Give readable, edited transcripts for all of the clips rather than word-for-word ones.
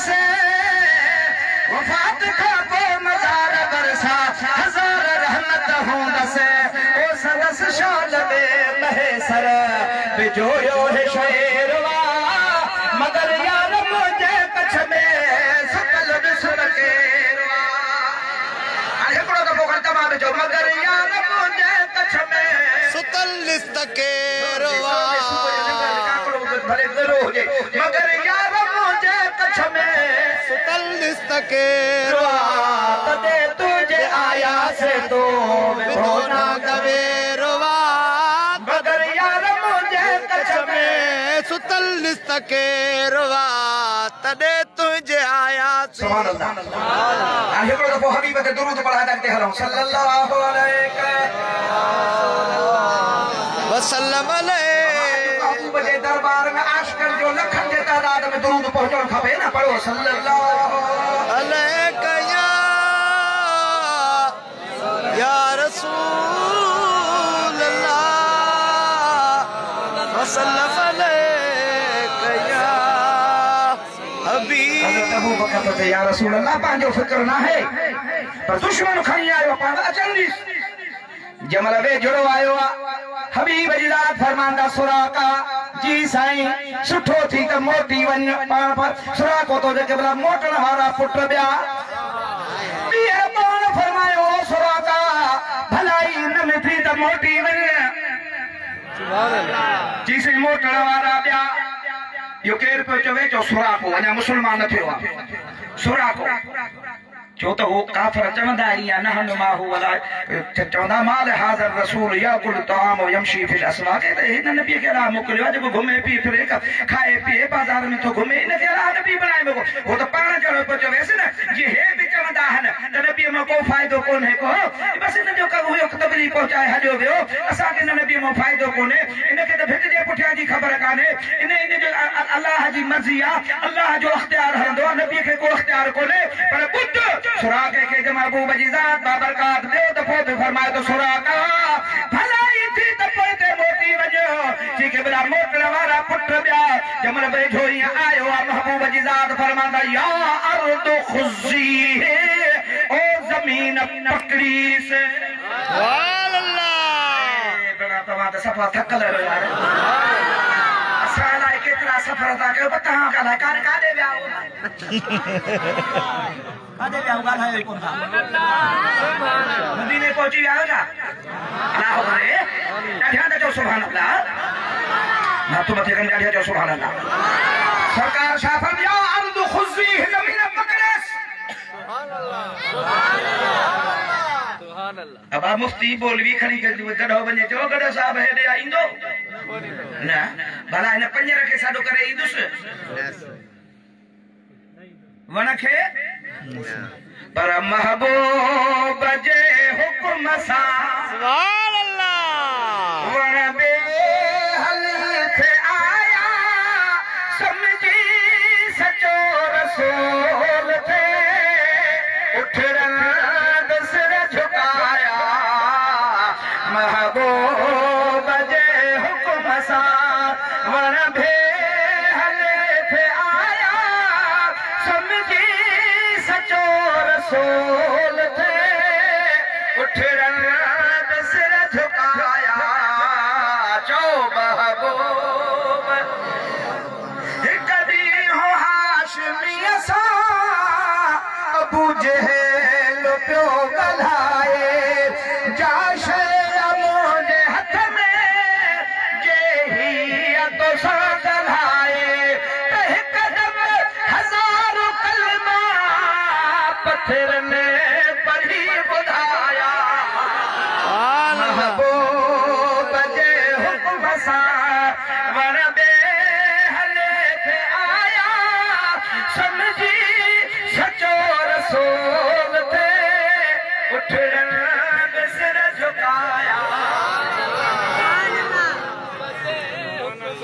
से वफात का को मजार बरसा हजार रहमत होंद से ओ सदस शाल दे महे सर बिजोयो है शेरवा मगर यार मुझे कछ में सुतल बिसर केरवा अरे कोड़ा का पोखर तमाम जो मगर यार मुझे कछ में सुतल केरवा भले जरूर हो जाए मगर यार मुझे कछ में सुतल केरवा तदे तुझे आया से तो धोना गवेरवा मगर यार मुझे कछ में सुतल केरवा तदे तुझे आया सुभान अल्लाह आगे को तो हबीब के दुरूद पढ़ा देते हैं सल्लल्लाहु अलैहि वसल्लम बजे दरबार में आशकर जो लखन के तादाद में दुरूद पहुंचण खपे ना पढ़ो सल्लल्लाहु अलैहि या रसूल अल्लाह वसल्लम अलैहि या हबीब अबू बकर तो या रसूल अल्लाह पांजो फिक्र ना है पर दुश्मन खणी आयो पाण अचंदी जमल वे जुड़ो आयो हबीब जी रात फरमांदा सुराका जी साईं सुठो थी त मोटी वन पाण पर सुराको तो जेके भला मोटण वारा पुट ॿिया ॿिए पाण फरमायो सुराका भलाई न में थी त मोटी वन जी साईं मोटण वारा ॿिया यो केर पियो चवे चो सुराको अञा मुस्लमान न थियो आहे सुराको जो तो वो काफिर चवंदा या नहनु माहु वला चवंदा माल हाज़र रसूल याकुल तआम व यमशी फिल अस्वाक ते हिन नबी के राह मोकिलियो आहे जेको घुमे पी फिरे खाए पिए बाजार में तो घुमे इन के राह नबी बनाए में वो तो पाण जड़ो को चवेस न जे हे भी चवंदा हन त नबी में को फायदो कोन है को बस इन जो का हुयो तबलीग पहुंचाए हलियो वियो असा के नबी में फायदो कोने इन के तो भिट जे पुठिया जी खबर काने इन जो अल्लाह जी मर्जी आ अल्लाह जो इख्तियार हंदो नबी के को इख्तियार कोने पर बुद्ध सुराके के जब महबूब जी जात बाबरकात दे तो फिर फरमाए तो सुराका भलाई थी तो पोते मोटी वजो जी के बला मोटण वारा पुट बिया जमल बे झोरी आयो महबूब जी जात फरमांदा या अर्द खुजी ओ जमीन पकड़ी से सुभान अल्लाह बड़ा तवा तो सफा थकल रो यार असाला केतरा सफर था के पता का कार का दे बिया आदे भी आऊगा है कौन सा मदीने पहुंची आएगा अल्लाह करे ध्यान दो सुभान अल्लाह ना तो मत करने ध्यान दो सुभान अल्लाह सरकार शाफर दिया अर्द खुजी जमीन पकड़ेस सुभान अल्लाह सुभान अल्लाह अब मुफ्ती बोलवी खड़ी कर गडो बने जो गडो साहब है दे आइंदो ना भला इन पंजर के साडो करे ईदुस वनखे पर महबूब जे हुक्म सा सुभान अल्लाह वन बे हलीफ आया समझी सचो रसूल थे उठ रंग सिर झुकाया महबूब जे हुक्म सा वन बे रसूल थे उठ रंग सिर झुकाया चो महबूब कभी हो हाशमी सा अबू जहल प्यो गलाए जाशे मोजे हथ में जे ही तो सा गलाए कदम हजारों कलमा पत्थर ने पढ़ी बुधाया महबूब जे हुक्म सा वन बे हले थे आया समझी सचो रसूल थे उठ रंग सिर झुकाया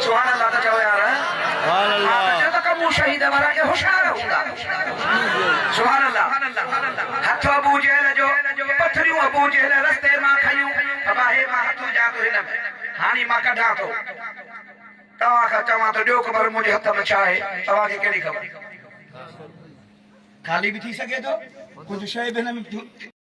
सुभान अल्लाह तो जाओ यार सुभान अल्लाह जो तक मुंह शहीद वाला के होशियार होगा सुभान अल्लाह हथ अबू जहल जो पत्थरियों अबू जहल रस्ते मां खयूं अबाहे मां हथ जा तो हिन हानी मां कढा तो तवा का चवा तो ॾियो ख़बर मुंहिंजे हथ में छा आहे तव्हांखे कहिड़ी ख़बर ख़ाली भी थी सघे थो कुझु शइ बि हिन में